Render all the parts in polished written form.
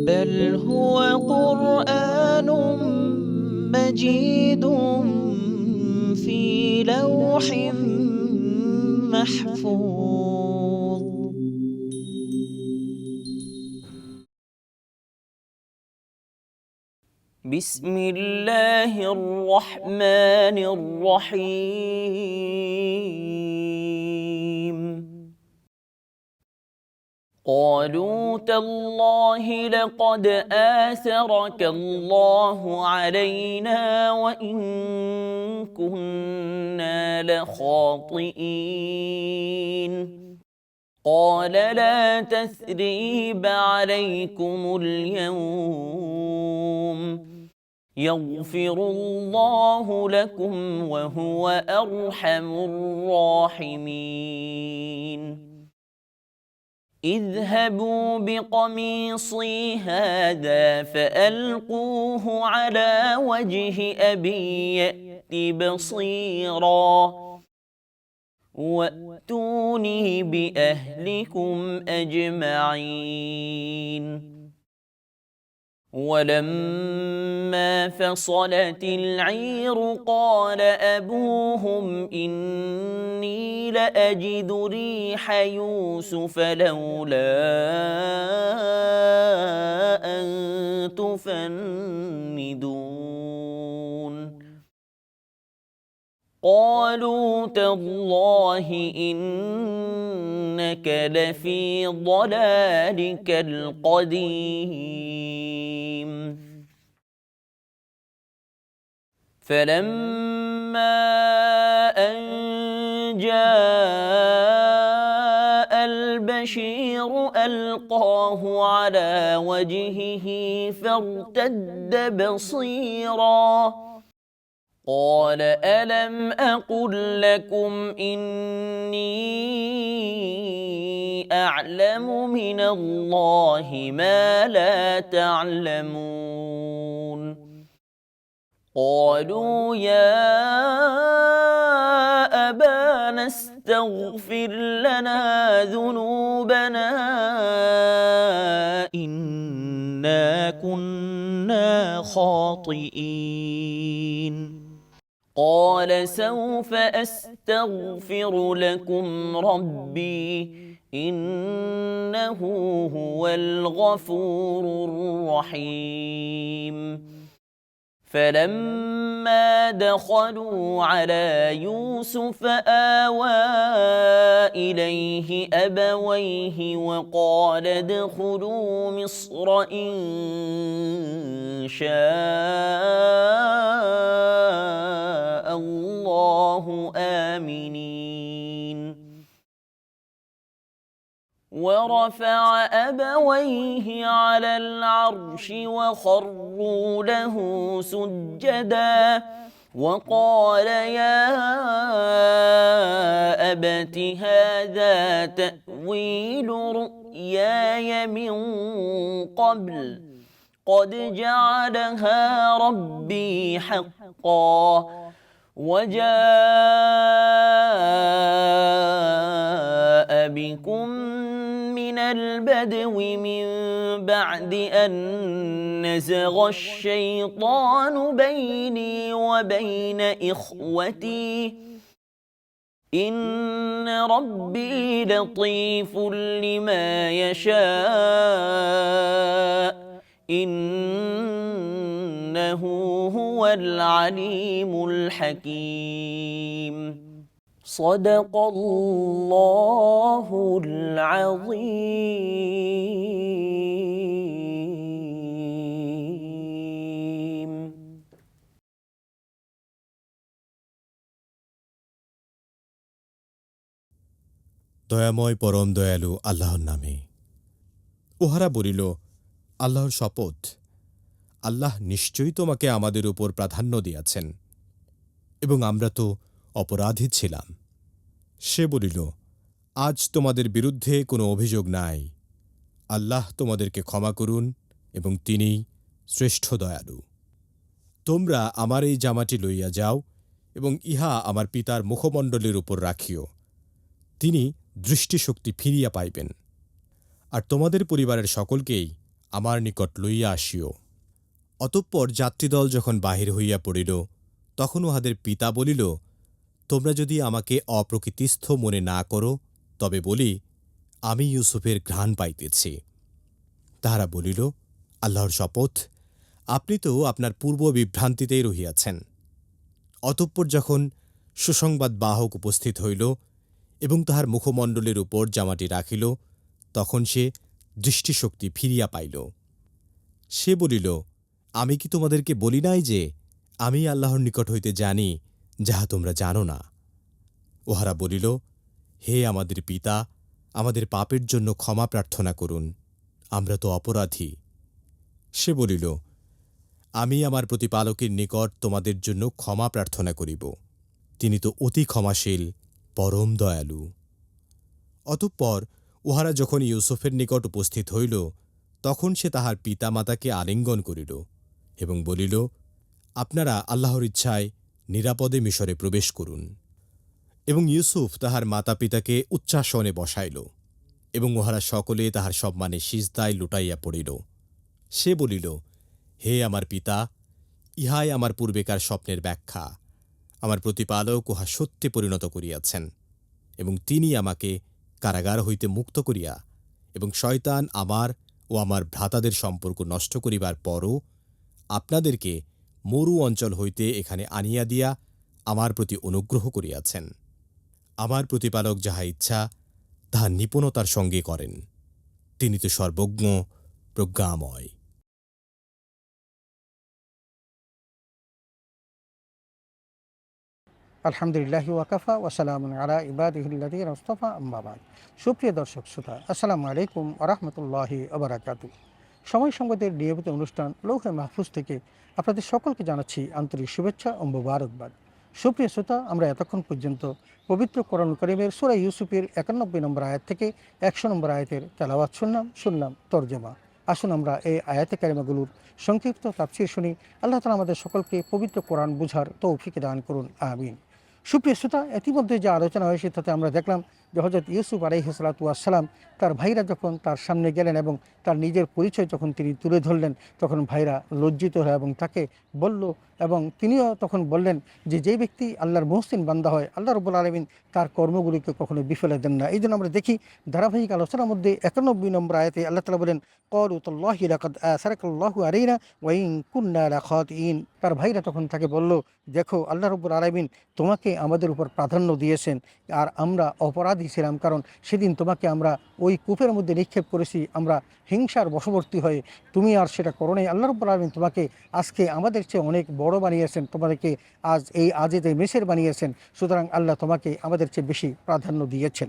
بل هو قرآن مجيد في لوح محفوظ. بسم الله الرحمن الرحيم. قالوا تالله لقد آثرك الله علينا وإن كنا لخاطئين. قال لا تثريب عليكم اليوم يغفر الله لكم وهو أرحم الراحمين. اذهبوا بقميصي هذا فألقوه على وجه أبي يأت بصيرا وأتوني بأهلكم أجمعين. ولما فصلت العير قال أبوهم إني لأجد ريح يوسف لولا أن تفندون. قالوا تالله إنك لفي ضلالك القديم. فلما أن جاء البشير ألقاه على وجهه فارتد بصيرا قال ألم أقل لكم إني أعلم من الله ما لا تعلمون. قالوا يا أبانا استغفر لنا ذنوبنا إنا كنا خاطئين. قال سوف أستغفر لكم ربي إنه هو الغفور الرحيم. فلما دخلوا على يوسف آوى إليه أبويه وقال ادخلوا مصر إن شاء الله آمنين. ورفع أبويه على العرش وخروا له سجدا وقال يا أبت هذا تأويل رؤياي من قبل قد جعلها ربي حقا وجاء بكم من البدو من بعد أن نزغ الشيطان بيني وبين إخوتي إن ربي لطيف لما يشاء إنه هو العليم الحكيم. صدق الله العظيم. দয়াময় পরম দয়ালু আল্লাহর নামে। উহারা বলিল, আল্লাহর শপথ, আল্লাহ নিশ্চয়ই তোমাকে আমাদের উপর প্রাধান্য দিয়াছেন এবং আমরা তো অপরাধী ছিলাম। সে বলিল, আজ তোমাদের বিরুদ্ধে কোনো অভিযোগ নাই। আল্লাহ তোমাদেরকে ক্ষমা করুন এবং তিনিই শ্রেষ্ঠ দয়ালু। তোমরা আমার এই জামাটি লইয়া যাও এবং ইহা আমার পিতার মুখমণ্ডলের উপর রাখিও, তিনি দৃষ্টিশক্তি ফিরিয়া পাইবেন। আর তোমাদের পরিবারের সকলকেই আমার নিকট লইয়া আসিও। অতঃপর যাত্রীদল যখন বাহির হইয়া পড়িল, তখন উহাদের পিতা বলিল, তোমরা যদি আমাকে অপ্রকৃতিস্থ মনে না করো, তবে বলি, আমি ইউসুফের ঘ্রাণ পাইতেছি। তাহারা বলিল, আল্লাহর শপথ, আপনি তো আপনার পূর্ব বিভ্রান্তিতেই রহিয়াছেন। অতঃপর যখন সুসংবাদ বাহক উপস্থিত হইল এবং তাহার মুখমণ্ডলের উপর জামাটি রাখিল, তখন সে দৃষ্টিশক্তি ফিরিয়া পাইল। সে বলিল, আমি কি তোমাদেরকে বলি নাই যে আমি আল্লাহর নিকট হইতে জানি, যাহা তোমরা জানো না? উহারা বলিল, হে আমাদের পিতা, আমাদের পাপের জন্য ক্ষমা প্রার্থনা করুন, আমরা তো অপরাধী। সে বলিল, আমি আমার প্রতিপালকের নিকট তোমাদের জন্য ক্ষমা প্রার্থনা করিব, তিনি তো অতি ক্ষমাশীল, পরম দয়ালু। অতঃপর উহারা যখন ইউসুফের নিকট উপস্থিত হইল, তখন সে তাহার পিতামাতাকে আলিঙ্গন করিল এবং বলিল, আপনারা আল্লাহর ইচ্ছায় নিরাপদে মিশরে প্রবেশ করুন। এবং ইউসুফ তাহার মাতা পিতাকে উচ্চাসনে বসাইল এবং উহারা সকলে তাহার সম্মানে সিজদায় লুটাইয়া পড়িল। সে বলিল, হে আমার পিতা, ইহাই আমার পূর্বেকার স্বপ্নের ব্যাখ্যা। আমার প্রতিপালক উহা সত্যে পরিণত করিয়াছেন এবং তিনি আমাকে কারাগার হইতে মুক্ত করিয়া এবং শয়তান আমার ও আমার ভ্রাতাদের সম্পর্ক নষ্ট করিবার পরও আপনাদেরকে মরু অঞ্চল হইতে এখানে আনিয়া দিয়া আমার প্রতি অনুগ্রহ করিয়াছেন। আমার প্রতিপালক যাহা ইচ্ছা তাহা নিপুণতার সঙ্গে করেন, তিনি তো সর্বজ্ঞ, প্রজ্ঞাময়। আলহামদুলিল্লাহি ওয়াকাফা ওয়াসালামুন আলা ইবাদিহিল্লাযীনা ইসতাফা, আম্মা বাদ। সুপ্রিয় দর্শক শ্রোতা, আসসালামু আলাইকুম ওয়া রাহমাতুল্লাহি ওয়া বারাকাতুহু। সময় সংবাদের নিয়মিত অনুষ্ঠান লৌহে মাহফুজ থেকে আপনাদের সকলকে জানাচ্ছি আন্তরিক শুভেচ্ছা ও মোবারকবাদ। সুপ্রিয় শ্রোতা, আমরা এতক্ষণ পর্যন্ত পবিত্র কোরআনুল কারীমের সূরা ইউসুফের 91 নম্বর আয়াত থেকে 100 নম্বর আয়াতের তেলাওয়াত শুনলাম তরজমা। আসুন আমরা এই আয়াতে কারিমাগুলোর সংক্ষিপ্ত তাফসীর শুনি। আল্লাহ তাআলা আমাদের সকলকে পবিত্র কোরআন বুঝার তৌফিক দান করুন, আমিন। সুপ্রিয় শ্রোতা, ইতিমধ্যে যে আলোচনা হয়েছে তাতে আমরা দেখলাম যে হযরত ইউসুফ আলাইহিস সালাতু ওয়াস সালাম তার ভাইরা যখন তার সামনে গেলেন এবং তার নিজের পরিচয় যখন তিনি তুলে ধরলেন, তখন ভাইরা লজ্জিত হয় এবং তাকে বলল, এবং তিনিও তখন বললেন যে যেই ব্যক্তি আল্লাহর মুহসিন বান্দা হয়, আল্লাহ রাব্বুল আলামিন তার কর্মগুলিকে কখনো বিফলে দেন না। এই জন্য আমরা দেখি ধারাবাহিক আলোচনার মধ্যে 91 নম্বর আয়াতে আল্লাহ তাআলা বলেন, ক্বালু তাল্লাহি লাকাদ আসারাকাল্লাহু আলাইনা ওয়া ইন কুন্না লাখাতিইন। তার ভাইরা তখন তাকে বলল, দেখো, আল্লাহ রাব্বুল আলামিন তোমাকে আমাদের উপর প্রাধান্য দিয়েছেন, আর আমরা অপরাধী ছিলাম, কারণ সেদিন তোমাকে আমরা ওই কূপের মধ্যে নিক্ষেপ করেছি, আমরা হিংসার বশবর্তী হয়ে, তুমি আর সেটা করো নাই। আল্লাহ রাব্বুল আলামিন তোমাকে আজকে আমাদের চেয়ে অনেক বড় বানিয়েছেন, তোমাদেরকে আজেতে মেসের বানিয়েছেন, সুতরাং আল্লাহ তোমাকে আমাদের চেয়ে বেশি প্রাধান্য দিয়েছেন।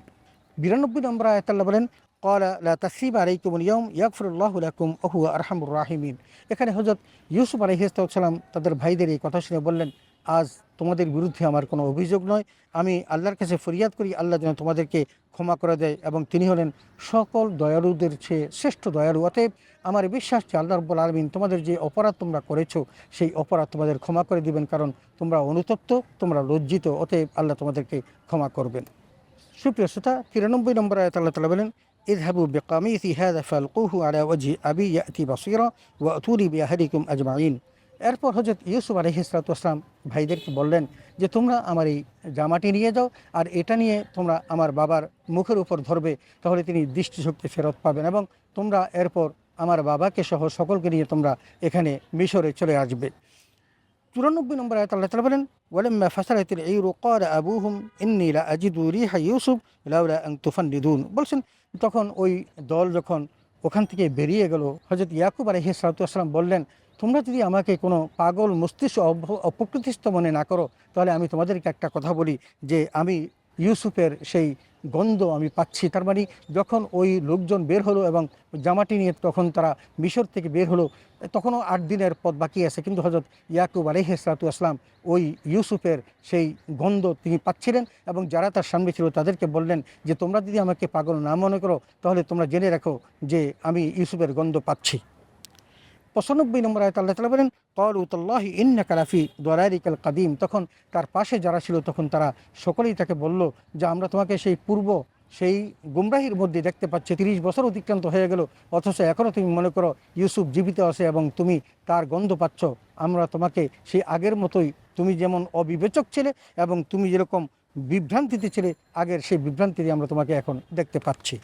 92 নম্বর আয়াতে আল্লাহ বলেন, ক্বালা লা তাসরিবা আলাইকুমুল ইয়াওম ইয়াগফিরুল্লাহু লাকুম ওয়া হুয়া আরহামুর রাহিমিন। এখানে হযরত ইউসুফ আলাইহিস সালাম তাদের ভাইদের এই কথা শুনে বললেন, আজ তোমাদের বিরুদ্ধে আমার কোনো অভিযোগ নয়, আমি আল্লাহর কাছে ফরিয়াদ করি আল্লাহ যেন তোমাদেরকে ক্ষমা করে দেয়, এবং তিনি হলেন সকল দয়ালুদের চেয়ে শ্রেষ্ঠ দয়ালু। অতএব আমার বিশ্বাস যে আল্লাহ রাব্বুল আলামিন তোমাদের যে অপরাধ তোমরা করেছো সেই অপরাধ তোমাদের ক্ষমা করে দিবেন, কারণ তোমরা অনুতপ্ত, তোমরা লজ্জিত, অতএব আল্লাহ তোমাদেরকে ক্ষমা করবেন। সুপ্রিয় শ্রোতা, 93 নম্বর আয়াতে আল্লাহ তাআলা বলেন, ইযহাবু বিকামিসি হাযা ফালকুহু আলা ওয়াজহি আবি ইয়াতি বাসীরা ওয়া আতুনি বিআহলিকুম আজমাইন। এরপর হযরত ইউসুফ আলাইহিস সালাতু ওয়াস সালাম ভাইদেরকে বললেন যে তোমরা আমার এই জামাটি নিয়ে যাও, আর এটা নিয়ে তোমরা আমার বাবার মুখের উপর ধরবে, তাহলে তিনি দৃষ্টিশক্তি ফেরত পাবেন, এবং তোমরা এরপর আমার বাবাকে সহ সকলকে নিয়ে তোমরা এখানে মিশরে চলে আসবে। 94 নম্বর আয়াতে আল্লাহ তাআলা বলেন, ওয়ালাম্মা ফাসালাতিল ঈরু ক্বালা আবুহুম ইন্নী লা আজিদু রিহা ইউসুফ লাউলা আন তুফান্নিদুন। বলছেন তখন ওই দল যখন ওখান থেকে বেরিয়ে গেল, হযরত ইয়াকুব আলাইহিস সালাতু ওয়াস সালাম বললেন, তোমরা যদি আমাকে কোনো পাগল মস্তিষ্ক অপ্রকৃতিস্থ মনে না করো, তাহলে আমি তোমাদেরকে একটা কথা বলি যে আমি ইউসুফের সেই গন্ধ আমি পাচ্ছি। তার মানে যখন ওই লোকজন বের হলো এবং জামাটি নিয়ে তখন তারা মিশর থেকে বের হলো, তখনও 8 দিনের পথ বাকি আছে, কিন্তু হযরত ইয়াকুব আলাইহিস সালাতু ওয়াস সালাম ওই ইউসুফের সেই গন্ধ তিনি পাচ্ছিলেন, এবং যারা তার সামনে ছিল তাদেরকে বললেন যে তোমরা যদি আমাকে পাগল না মনে করো, তাহলে তোমরা জেনে রাখো যে আমি ইউসুফের গন্ধ পাচ্ছি। 95 নম্বর আয়াতে আল্লাহ তাআলা বলেন, ক্বালু তাল্লাহি ইন্নাকা লাফি দালালিকাল কাদিম। তখন তার পাশে যারা ছিল তখন তারা সকলেই তাকে বলল যে আমরা তোমাকে সেই পূর্ব সেই গুমরাহির মধ্যে দেখতে পাচ্ছে 30 বছর অতিক্রান্ত হয়ে গেল, অথচ এখনও তুমি মনে করো ইউসুফ জীবিত আছে এবং তুমি তার গন্ধ পাচ্ছ। আমরা তোমাকে সেই আগের মতোই, তুমি যেমন অবিবেচক ছিলে এবং তুমি যেরকম বিভ্রান্তিতে ছিলে আগের, সেই বিভ্রান্তিতে আমরা তোমাকে এখন দেখতে পাচ্ছি।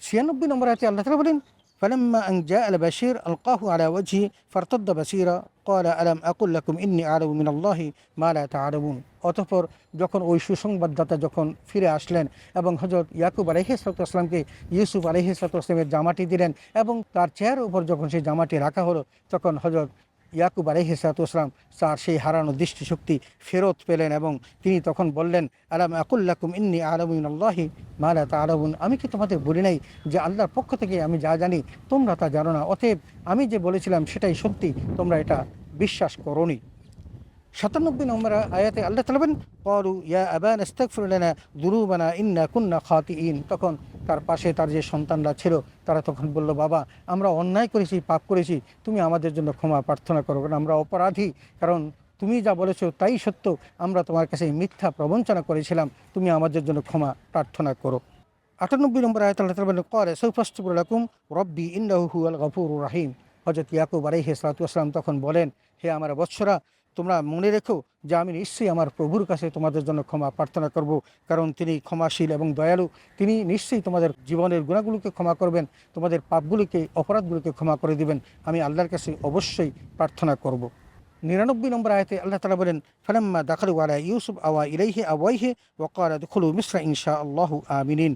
96 নম্বর আয়াতে আল্লাহ তাআলা বলেন, ফালাম্মা আন জাআল বাশীর আলকাহু আলা ওয়াজহি ফারতাদ্দা বাসীরা ক্বালা আলাম আকুল লাকুম ইন্নী আ'লামু মিনাল্লাহি মা লা তা'লামুন। অতঃপর যখন ওই সুসংবাদদাতা যখন ফিরে আসলেন এবং হযরত ইয়াকুব আলাইহিস সালাতু ওয়াস সালামকে ইউসুফ আলাইহিস সালাতু ওয়াস সালামের জামাটি দিলেন এবং তার চেহারার উপর যখন সেই জামাটি রাখা হলো, তখন হযরত ইয়াকুব আলাইহিস সালাতু ওয়াস সালাম তার সেই হারানো দৃষ্টিশক্তি ফেরত পেলেন এবং তিনি তখন বললেন, আলাম আকুল লাকুম ইন্নী আ'লামু মিনাল্লাহি মা লা তা'লামুন। আমি কি তোমাদের বলি নাই যে আল্লাহর পক্ষ থেকে আমি যা জানি তোমরা তা জানো না, অতএব আমি যে বলেছিলাম সেটাই সত্যি, তোমরা এটা বিশ্বাস করোনি। 97 নম্বর আয়াতে আল্লাহ তাআলা বলেন, ক্বালু ইয়া আবানা ইস্তাগফির লানা যুনুবানা ইন্না কুন্না খাতিঈন। তখন তার পাশে তার যে সন্তানরা ছিল তারা তখন বলল, বাবা আমরা অন্যায় করেছি, পাপ করেছি, তুমি আমাদের জন্য ক্ষমা প্রার্থনা করো, কারণ আমরা অপরাধী, কারণ তুমি যা বলেছো তাই সত্য, আমরা তোমার কাছে মিথ্যা প্রবঞ্চনা করেছিলাম, তুমি আমাদের জন্য ক্ষমা প্রার্থনা করো। 98 নম্বর আয়াতে আল্লাহ তাআলা বলেন, ক্বালা সাউফা আস্তাগফিরু লাকুম রাব্বি ইন্নাহু হুয়াল গফুরুর রহিম। হযরত ইয়াকুব আলাইহিস সালাতু ওয়াস সালাম তখন বলেন, হে আমার বৎসরা, তোমরা মনে রেখো যে আমি নিশ্চয়ই আমার প্রভুর কাছে তোমাদের জন্য ক্ষমা প্রার্থনা করব, কারণ তিনি ক্ষমাশীল এবং দয়ালু। তিনি নিশ্চয়ই তোমাদের জীবনের গুনাহগুলোকে ক্ষমা করবেন, তোমাদের পাপগুলোকে, অপরাধগুলোকে ক্ষমা করে দিবেন। আমি আল্লাহর কাছে অবশ্যই প্রার্থনা করব। 99 নম্বর আয়াতে আল্লাহ তাআলা বলেন, ফালাম্মা দাখালু আলা ইউসুফ আওয়া ইলাইহি আওয়াইহি ওয়া ক্বালা দুখুলু মিসরা ইনশাআল্লাহু আমিনিন।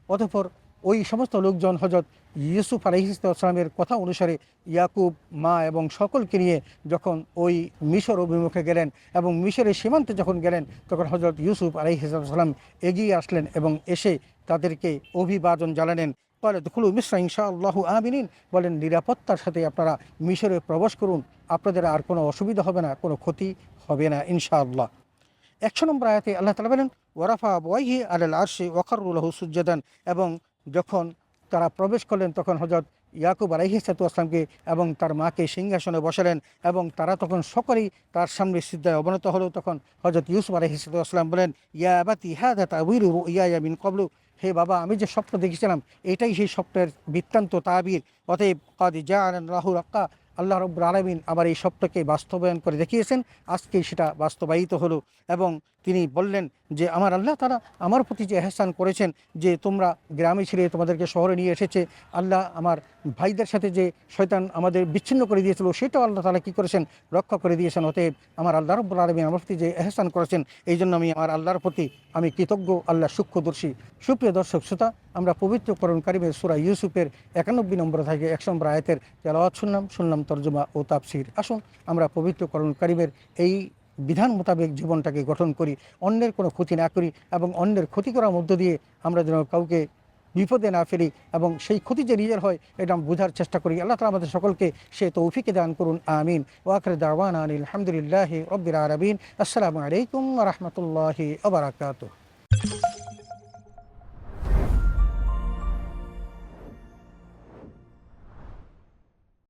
অতঃপর ওই সমস্ত লোকজন হযরত ইউসুফ আলাইহিস সালামের কথা অনুসারে ইয়াকুব, মা এবং সকলকে নিয়ে যখন ওই মিশর অভিমুখে গেলেন এবং মিশরের সীমান্তে যখন গেলেন, তখন হযরত ইউসুফ আলাইহিস সালাম এগিয়ে আসলেন এবং এসে তাদেরকে অভিবাদন জানালেন। ক্বালা দুখুলু মিসরা ইনশাআল্লাহু আমিনিন, বলেন নিরাপত্তার সাথে আপনারা মিশরে প্রবেশ করুন, আপনাদের আর কোনো অসুবিধা হবে না, কোনো ক্ষতি হবে না ইনশাআল্লাহ। 100 নম্বর আয়াতে আল্লাহ তাআলা বলেন, ওয়ারাফা আবওয়াইহি আলাল আরশি ওয়া খাররু লাহু সুজদান। এবং যখন তারা প্রবেশ করলেন তখন হযরত ইয়াকুব আলাইহিস সালাতু ওয়াস সালামকে এবং তার মাকে সিংহাসনে বসালেন এবং তারা তখন সকলেই তার সামনে সিজদায় অবনত হলো। তখন হযরত ইউসুফ আলাইহিস সালাতু ওয়াস সালাম বলেন, ইয়া আবাতি হাযা তা'ওয়ীলু রু'ইয়া মিন ক্বাবলু, হে বাবা আমি যে স্বপ্ন দেখেছিলাম এটাই সেই স্বপ্নের বৃত্তান্ত তাবির, অতএব ক্বাদ জাআলাল্লাহু হাক্কা, আল্লাহ রাব্বুল আলামিন আমার এই স্বপ্নকে বাস্তবায়ন করে দেখিয়েছেন, আজকেই সেটা বাস্তবায়িত হলো। এবং তিনি বললেন যে আমার আল্লাহ তাআলা আমার প্রতি যে এহসান করেছেন, যে তোমরা গ্রামে ছিলে তোমাদেরকে শহরে নিয়ে এসেছে, আল্লাহ আমার ভাইদের সাথে যে শয়তান আমাদের বিচ্ছিন্ন করে দিয়েছিল সেটাও আল্লাহ তাআলা কী করেছেন, রক্ষা করে দিয়েছেন। অতএব আমার আল্লাহ রাব্বুল আলামিন আমার প্রতি যে এহসান করেছেন, এই জন্য আমি আমার আল্লাহর প্রতি আমি কৃতজ্ঞ, আল্লাহ সূক্ষ্মদর্শী। সুপ্রিয় দর্শক শ্রোতা, আমরা পবিত্র কোরআন কারিমের সূরা ইউসুফের 91 নম্বর থেকে 100 নম্বর আয়াতের তেলাওয়াত শুনলাম তরজমা ও তাফসীর। আসুন আমরা পবিত্র কোরআন কারিমের এই বিধান মোতাবেক জীবনটাকে গঠন করি, অন্যের কোনো ক্ষতি না করি এবং অন্যের ক্ষতি করার মধ্য দিয়ে আমরা যেন কাউকে বিপদে না ফেলি এবং সেই ক্ষতি যে নিজের হয় এটা বোঝার চেষ্টা করি। আল্লাহ তাআলা আমাদের সকলকে সে তৌফিক দান করুন, আমিন। ওয়া আখিরু দাওয়ানা আলহামদুলিল্লাহি রাব্বিল আলামিন। আসসালামু আলাইকুম ওয়া রাহমাতুল্লাহি ওয়া বারাকাতুহু।